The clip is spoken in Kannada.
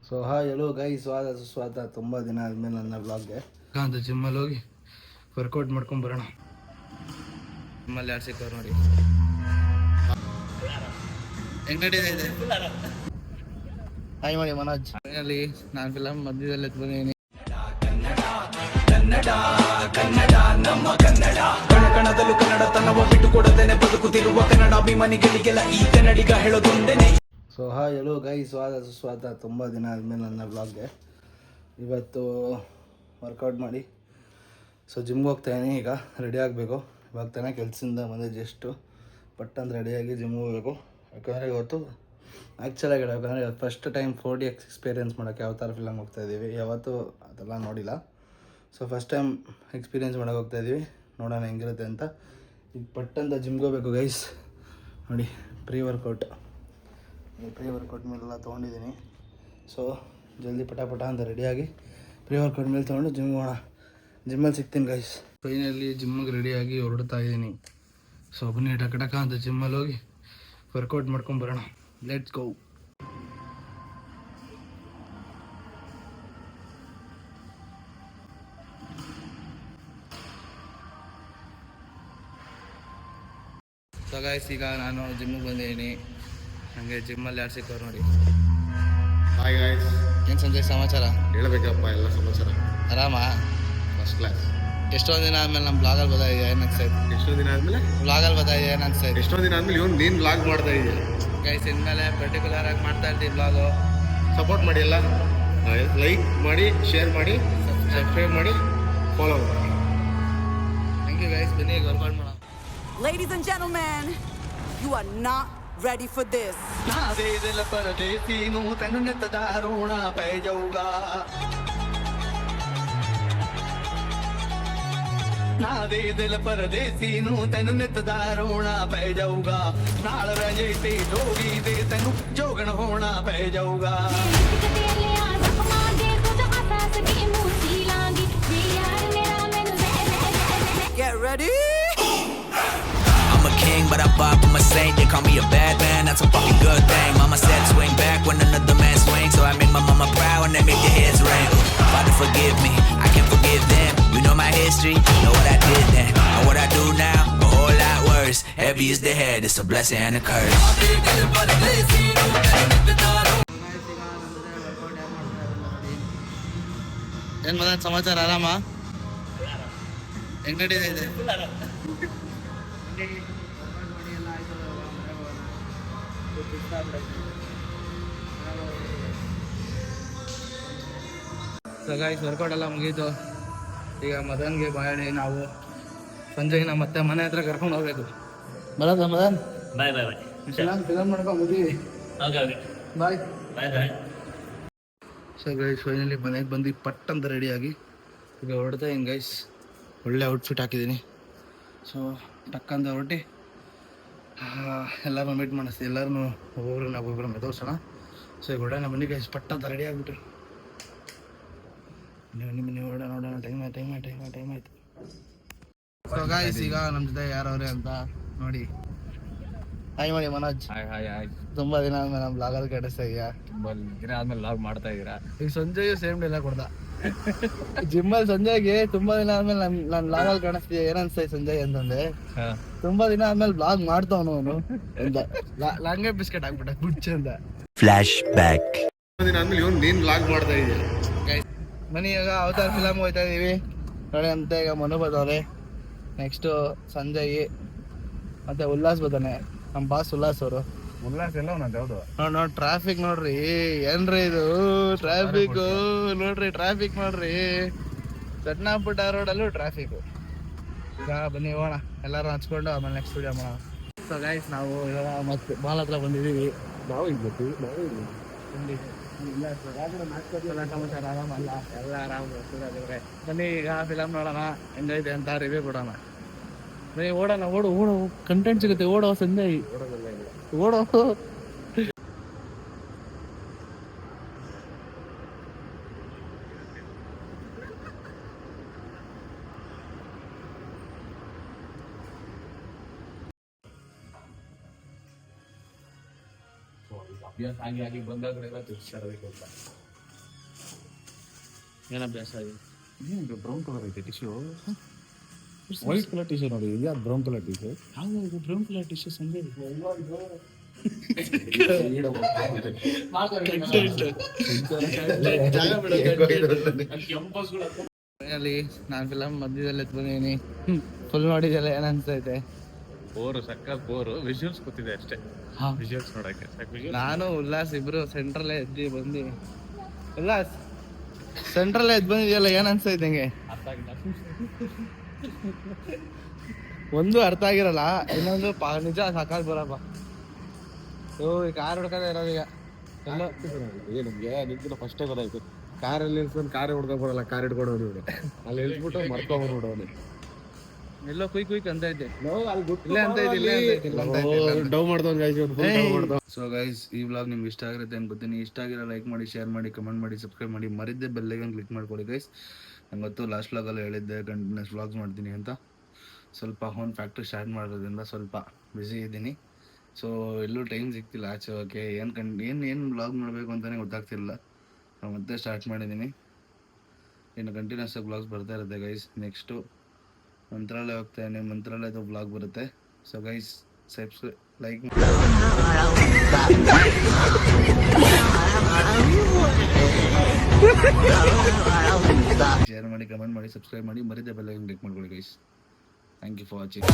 ಸೊ ಹಾಯ್ ಎಲ್ಲೋ ಗೈ ಸ್ವಾದ ಸುಸ್ವಾದ ತುಂಬ ದಿನ ಆದಮೇಲೆ ನನ್ನ ಬ್ಲಾಗ್ಗೆ ಅಂತ ಜಿಮ್ಮಲ್ಲಿ ಹೋಗಿ ವರ್ಕೌಟ್ ಮಾಡ್ಕೊಂಡು ಬರೋಣ. ಜಿಮ್ಮಲ್ಲಿ ಯಾರು ಸಿಕ್ಕವ್ರು ನೋಡಿ. ಹೆಂಗೆ ನಡೀತಾ ಇದೆ? ಹಾಯ್ ಮಾಡಿ ಮನೋಜ್. ಫೈನಲಿ ನಾನು ಫಿಲಮ್ ಮಧ್ಯದಲ್ಲಿ ಎತ್ತು ಬಂದಿದ್ದೀನಿ. ಕನ್ನಡ ಕನ್ನಡ ನಮ್ಮ ಕನ್ನಡ ಕಣಕಣದಲ್ಲೂ ಕನ್ನಡ ತನ್ನವ ಬಿಟ್ಟು ಕೊಡದೇನೆ ಬದುಕುತ್ತಿರುವ ಕನ್ನಡ ಅಭಿಮಾನಿಗಳಿಗೆಲ್ಲ ಈ ಕನ್ನಡಿಗ ಹೇಳೋದೊಂದೇನೆ. ಸೊ ಹಾಯ್ ಎಲ್ಲೋ ಗೈ ಸ್ವಾದ ಸುಸ್ವಾದ ತುಂಬ ದಿನ ಆದಮೇಲೆ ನನ್ನ ಬ್ಲಾಗ್ಗೆ. ಇವತ್ತು ವರ್ಕೌಟ್ ಮಾಡಿ ಜಿಮ್ಗೆ ಹೋಗ್ತಾಯಿದ್ದೀನಿ. ಈಗ ರೆಡಿ ಆಗಬೇಕು. ಇವಾಗ ತಾನೇ ಕೆಲಸದಿಂದ ಬಂದೆ ಜಸ್ಟು ಪಟ್ಟಂತ ರೆಡಿಯಾಗಿ ಜಿಮ್ಗೆ ಹೋಗಬೇಕು. ಯಾಕಂದರೆ ಇವತ್ತು ಆ್ಯಕ್ಚುಲಾಗಿ ಯಾಕಂದರೆ ಫಸ್ಟ್ ಟೈಮ್ 4DX ಎಕ್ಸ್ಪೀರಿಯೆನ್ಸ್ ಮಾಡೋಕ್ಕೆ ಯಾವ ಥರ ಫಿಲಮ್ ಹೋಗ್ತಾಯಿದ್ದೀವಿ. ಯಾವತ್ತೂ ಅದೆಲ್ಲ ನೋಡಿಲ್ಲ. ಸೊ ಫಸ್ಟ್ ಟೈಮ್ ಎಕ್ಸ್ಪೀರಿಯೆನ್ಸ್ ಮಾಡೋಕೆ ಹೋಗ್ತಾಯಿದ್ದೀವಿ. ನೋಡೋಣ ಹೆಂಗಿರುತ್ತೆ ಅಂತ. ಈಗ ಪಟ್ಟಂತ ಜಿಮ್ಗೆ ಹೋಗ್ಬೇಕು ಗೈಸ್. ನೋಡಿ ಪ್ರೀ ವರ್ಕೌಟ್ ಮೇಲೆಲ್ಲ ತೊಗೊಂಡಿದ್ದೀನಿ. ಸೊ ಜಲ್ದಿ ಪಟ ಅಂತ ರೆಡಿಯಾಗಿ ಪ್ರೀ ವರ್ಕೌಟ್ ಮೇಲೆ ತೊಗೊಂಡು ಜಿಮ್ಗೆ ಹೋಗೋಣ. ಜಿಮ್ಮಲ್ಲಿ ಸಿಗ್ತೀನಿ ಗೈಸ್. ಫೈನಲಿ ಜಿಮ್ಮಿಗೆ ರೆಡಿಯಾಗಿ ಹೊರಡ್ತಾ ಇದ್ದೀನಿ. ಸೊ ಬನ್ನಿ ಟಕ ಅಂತ ಜಿಮ್ಮಲ್ಲಿ ಹೋಗಿ ವರ್ಕೌಟ್ ಮಾಡ್ಕೊಂಡು ಬರೋಣ. Let's go. ಸೊ ಗೈಸ್ ಈಗ ನಾನು ಜಿಮ್ಮಿಗೆ ಬಂದಿದ್ದೀನಿ. ನನಗೆ ಜಿಮ್ಮಲ್ಲಿ ಯಾರು ಸಿಕ್ಕವ್ರು ನೋಡಿ. ಹಾಯ್ ಗಾಯ್ಸ್, ಏನು ಸಂಜಯ್ ಸಮಾಚಾರ? ಹೇಳ್ಬೇಕಪ್ಪ ಎಲ್ಲ ಸಮಾಚಾರ ಆರಾಮ? First class. ಎಷ್ಟೊಂದು ದಿನ ಆದಮೇಲೆ ನಮ್ಮ ಬ್ಲಾಗಲ್ಲಿ ಬತ್ತಾಯಿದೆ ಏನು ಅನ್ಸೈತೆ? ಎಷ್ಟೊಂದು ದಿನ ಆದಮೇಲೆ ಬ್ಲಾಗಲ್ಲಿ ಬತ್ತಾಯಿದೆ ಏನು ಅನ್ಸೈತೆ? ಎಷ್ಟೊಂದು ದಿನ ಆದಮೇಲೆ ಇವನು ನೀನು ಬ್ಲಾಗ್ ಮಾಡ್ತಾ ಇದೆಯಾ ಗೈಸ್? ಇನ್ಮೇಲೆ ಪರ್ಟಿಕ್ಯುಲರ್ ಆಗಿ ಮಾಡ್ತಾ ಇರ್ತೀವಿ ಬ್ಲಾಗು. ಸಪೋರ್ಟ್ ಮಾಡಿ, ಎಲ್ಲ ಲೈಕ್ ಮಾಡಿ, ಶೇರ್ ಮಾಡಿ, ಸಬ್ಸ್ಕ್ರೈಬ್ ಮಾಡಿ, ಫಾಲೋ ಮಾಡಿ. Thank you guys. ಬನ್ನಿ ಈಗ ವರ್ಕೌಟ್ ಮಾಡೋಣ. Ladies and gentlemen, you are not ready for this. ना दे दिल परदेसी नू तैनू नित दा रोना पै जाऊगा. ना दे दिल परदेसी नू तैनू नित दा रोना पै जाऊगा. नाल रह जे ते जोगी दे तैनू जोगण होना पै जाऊगा. Get ready. I'm a king, but I pop, I'm a saint. They call me a bad man, that's a fucking good thing. Mama said swing back when another man swings, so I make my mama proud and they make their heads ring. Father forgive me, I can't forgive them. You know my history, know what I did then. And what I do now, a whole lot worse. Heavy is the head, it's a blessing and a curse. ಏನು ಮದ ಸಮಾಚಾರ? ಆರಾಮ? ಹೆಂಗೆ ನಡೀತಾ ಇದೆ? ಸೊ ಗೈಸ್ ವರ್ಕೌಟ್ ಎಲ್ಲ ಮುಗೀತು. ಈಗ ಮದನ್ಗೆ ಬಾಯಣಿ ನಾವು ಸಂಜೆಗಿನ ಮತ್ತೆ ಮನೆ ಹತ್ರ ಕರ್ಕೊಂಡು ಹೋಗ್ಬೇಕು. ಬರೋದ ಮದನ್? ಬಾಯ್ ಬಾಯ್ ಬಾಯ್. ಫಿಲಮ್ ಮಾಡ್ಕೊಂಡು ಬರ್ತೀವಿ. ಓಕೆ ಓಕೆ ಬಾಯ್ ಬಾಯ್ ಬಾಯ್. ಸೊ ಗೈಸ್ ಫೈನಲಿ ಮನೆಗೆ ಬಂದು ಪಟ್ಟಂತ ರೆಡಿಯಾಗಿ ಈಗ ಹೊರಡ್ತಾ ಇದ್ದೀನಿ ಗೈಸ್. ಒಳ್ಳೆ ಔಟ್ಫಿಟ್ ಹಾಕಿದ್ದೀನಿ. ಸೊ ಟಕ್ಕಂತ ಹೊರಟಿ ಎಲ್ಲರೂ ಮೀಟ್ ಮಾಡಿಸ್ತೀವಿ. ಎಲ್ಲರೂ ಒಬ್ಬೊಬ್ಬರು ಮೆದೋರ್ಸೋಣ. ಸೊ ಈಗ ಹೊಡೋಣ ಬನ್ನಿ ಗೈಸ್. ಪಟ್ಟಂತ ರೆಡಿ ಆಗಿಬಿಟ್ರು. ಬನ್ನಿ ನೋಡೋಣ. ಟೈಮ್ ಆಯ್ತು. ಸೊ ಗೈಸ್ ಈಗ ನಮ್ಮ ಜೊತೆ ಯಾರವ್ರೆ ಅಂತ ನೋಡಿ. ಹಾಯ್ ಮಾಡಿ ಮನೋಜ್. ಹಾಯ್. ತುಂಬಾ ದಿನ ಆದ್ಮೇಲೆ ನಮ್ಮ ಬ್ಲಾಗಲ್ಲಿ ಕಾಣಿಸ್ತಾ ಇದೆಯಾ? ತುಂಬಾ ದಿನ ಆದ್ಮೇಲೆ ಲಾಗ್ ಮಾಡ್ತಾ ಇದೀರಾ. ಈಗ ಸಂಜೆಯು ಸೇಮ್ ಡೇಲ ಕೊಡ್ದ ಜಿಮ್ಮಲ್ಲಿ. ಸಂಜೆಗೆ ತುಂಬಾ ದಿನ ಆದ್ಮೇಲೆ ನಾನು ಬ್ಲಾಗಲ್ಲಿ ಕಾಣಿಸ್ತೀಯ ಏನನ್ಸ್ತಾ ಸಂಜಯ್ ಅಂತಂದೆ. ತುಂಬಾ ದಿನ ಆದ್ಮೇಲೆ ಬ್ಲಾಗ್ ಮಾಡ್ತಾವನು ಅವನು ಅಂತ ಲಾಂಗೆ ಬಿಸ್ಕೆಟ್ ಹಾಕ್ಬಿಟ್ಟ ಗುಡ್ಚೆ ಅಂತ. Flash back. ಎಷ್ಟೊಂದು ದಿನ ಆದಮೇಲೆ ಇವನು ನೀನು ಬ್ಲಾಗ್ ಮಾಡ್ತಾ ಇದೆಯಾ. ಬನ್ನಿ ಈಗ ಅವತಾರ್ ಫಿಲಮ್ ಹೋಗ್ತಾ ಇದೀವಿ ನೋಡಿ. ಅಂತ ಈಗ ಮನು ಬದವ್ರೆ, ನೆಕ್ಸ್ಟು ಸಂಜಯ್ ಮತ್ತೆ ಉಲ್ಲಾಸ್ ಬದಾನೆ. ನಮ್ಮ ಬಾಸ್ ಉಲ್ಲಾಸ್ ಅವರು. ಉಲ್ಲಾಸ ಎಲ್ಲ ಒಂದ್ ಯಾವ್ದು ನೋಡಿ ಟ್ರಾಫಿಕ್ ನೋಡ್ರಿ. ಏನ್ರಿ ಇದು ಟ್ರಾಫಿಕ್ ನೋಡ್ರಿ. ಟ್ರಾಫಿಕ್ ನೋಡ್ರಿ. ಸಣ್ಣಪುಟ್ಟ ರೋಡಲ್ಲೂ ಟ್ರಾಫಿಕ್. ಈಗ ಬನ್ನಿ ಹೋಗೋಣ ಎಲ್ಲರೂ ಹಚ್ಕೊಂಡು ಆಮೇಲೆ ನೆಕ್ಸ್ಟ್ ವಿಡಿಯೋ ಮಾಡೋಣ. ಸೊ ಗೈಸ್ ನಾವು ಇವಾಗ ಮತ್ತೆ ಮಾಲ್ ಹತ್ರ ಬಂದಿದ್ದೀವಿ. ನಾವು ಈಗ ಬರ್ತೀವಿ. ಸಮಾಚಾರ ಆರಾಮಲ್ಲ? ಎಲ್ಲ ಆರಾಮ. ಬನ್ನಿ ಈಗ ಫಿಲಮ್ ನೋಡೋಣ ಹೆಂಗೈತೆ ಅಂತ ರಿವ್ಯೂ ಕೊಡೋಣ. ಬನ್ನಿ ಓಡೋಣ. ಓಡೋ ಕಂಟೆಂಟ್ ಸಿಗುತ್ತೆ. ಓಡೋ ಸಂಜಯ್ ಓಡೋ. ಅಭ್ಯಾಸ ಆಗಿ ಬಂದಾಗಲೆಲ್ಲ ತಿರ್ಸ್ತಾ ಇರಬೇಕು ಅಂತ. ಏನು ಅಭ್ಯಾಸ ಆಗಿದೆ? ಬ್ರೌನ್ ಕಲರ್ ಐತೆ ಟಿಶ್ಯೂ. ವೈಟ್ ಕಲರ್ ಟಿಶ್ಯೂ ನೋಡಿ, ಇದು ಯಾವ್ದು ಬ್ರೌನ್ ಕಲರ್ ಟಿಶ್ಯೂ? ಯಾವುದು ಬ್ರೌನ್ ಕಲರ್ ಟಿಶ್ಯೂ ಸಂಜೆ ಅಲ್ಲಿ ನಾನು ಫಿಲಮ್ ಮಧ್ಯದಲ್ಲಿ ಎದ್ದು ಬಂದಿದ್ದೀನಿ. ಫುಲ್ ನೋಡಿದೆಲ್ಲ ಏನು ಅನ್ಸ್ತೈತೆ? ಬೋರು, ಸಕ್ಕ ಬೋರು. ವಿಜುವಲ್ಸ್ ಗೊತ್ತಿದೆ ಅಷ್ಟೇ. ವಿಜುವಲ್ಸ್ ನೋಡಕ್ಕೆ ನಾನು ಉಲ್ಲಾಸ್ ಇಬ್ರು ಸೆಂಟ್ರಲ್ಲೇ ಎದ್ದು ಬಂದು ಉಲ್ಲಾಸ್ ಸೆಂಟ್ರಲ್ಲೇ ಎದ್ದು ಬಂದಿದೆಯಲ್ಲ ಏನು ಅನ್ಸ್ತೈತೆ ಹಿಂಗೆ? ಒಂದು ಅರ್ಥ ಆಗಿರಲ್ಲ, ಇನ್ನೊಂದು ನಿಜ ಸಾಕಾಗಿ ಬರಪ್ಪ. ಈ ಕಾರ್ ಹೊಡ್ಕೊಂಡೆ ಇರೋದೀಗ ಎಲ್ಲ. ನಮ್ಗೆ ನಿಂತಿನ ಫಸ್ಟೇ ಗೊತ್ತಾಯ್ತು. ಕಾರಲ್ಲಿ ನಿಲ್ಸ್ಕೊಂಡು ಕಾರ್ ಹೊಡ್ಕೊಂಡ್ ಬರಲ್ಲ, ಕಾರ್ ಹಿಡ್ಕೊಂಡು ಹೋಗಿ ಅಲ್ಲಿ ಇಳಿಸ್ಬಿಟ್ಟು ಮರ್ಕೊಂಡ್ಬಿಡು ಅವನು. ಎಲ್ಲೋ ಕುಯ್ ಕುಯ್ಕ್ ಅಂತ ಇದ್ದೆ, ಇಲ್ಲೇ ಅಂತ ಇದ್ದೆ. ಡೌ ಮಾಡ್ದವ್. ಸೊ ಗೈಸ್, ಈ ವ್ಲಾಗ್ ನಿಮ್ಗೆ ಇಷ್ಟ ಆಗಿರುತ್ತೆ ಅನ್ಕೋತೀನಿ. ಇಷ್ಟ ಆಗಿರೋ ಲೈಕ್ ಮಾಡಿ, ಶೇರ್ ಮಾಡಿ, ಕಮೆಂಟ್ ಮಾಡಿ, ಸಬ್ಸ್ಕ್ರೈಬ್ ಮಾಡಿ. ಮರಿದ್ದೆ ಬೆಲ್ಲೈಕನ್ ಕ್ಲಿಕ್ ಮಾಡ್ಕೊಳ್ಳಿ ಗೈಸ್. ನಂಗೆ ಗೊತ್ತು ಲಾಸ್ಟ್ ವ್ಲಾಗಲ್ಲಿ ಹೇಳಿದ್ದೆ ಕಂಟಿನ್ಯೂಸ್ ವ್ಲಾಗ್ಸ್ ಮಾಡ್ತೀನಿ ಅಂತ. ಸ್ವಲ್ಪ ಹೋನ್ ಫ್ಯಾಕ್ಟ್ರಿ ಸ್ಟಾರ್ಟ್ ಮಾಡೋದ್ರಿಂದ ಸ್ವಲ್ಪ ಬ್ಯುಸಿ ಇದ್ದೀನಿ. ಸೊ ಎಲ್ಲೂ ಟೈಮ್ ಸಿಗ್ತಿಲ್ಲ ಆಚೆ ಹೋಗೋಕ್ಕೆ. ಏನು ವ್ಲಾಗ್ ಮಾಡಬೇಕು ಅಂತಲೇ ಗೊತ್ತಾಗ್ತಿಲ್ಲ. ಮತ್ತೆ ಸ್ಟಾರ್ಟ್ ಮಾಡಿದ್ದೀನಿ. ಇನ್ನು ಕಂಟಿನ್ಯೂಸ್ ಆಗಿ ವ್ಲಾಗ್ಸ್ ಬರ್ತಾ ಇರುತ್ತೆ ಗೈಸ್. ನೆಕ್ಸ್ಟು ಮಂತ್ರಾಲಯ ಹೋಗ್ತಾನೆ, ಮಂತ್ರಾಲಯದ ವ್ಲಾಗ್ ಬರುತ್ತೆ. So guys, subscribe, like share ಮಾಡಿ, ಕಮೆಂಟ್ ಮಾಡಿ, ಸಬ್ಸ್ಕ್ರೈಬ್ ಮಾಡಿ, ಮರಿದೆ ಬೆಲ್ ಐಕಾನ್ ಕ್ಲಿಕ್ ಮಾಡ್ಕೊಳ್ಳಿ guys. Thank you for watching.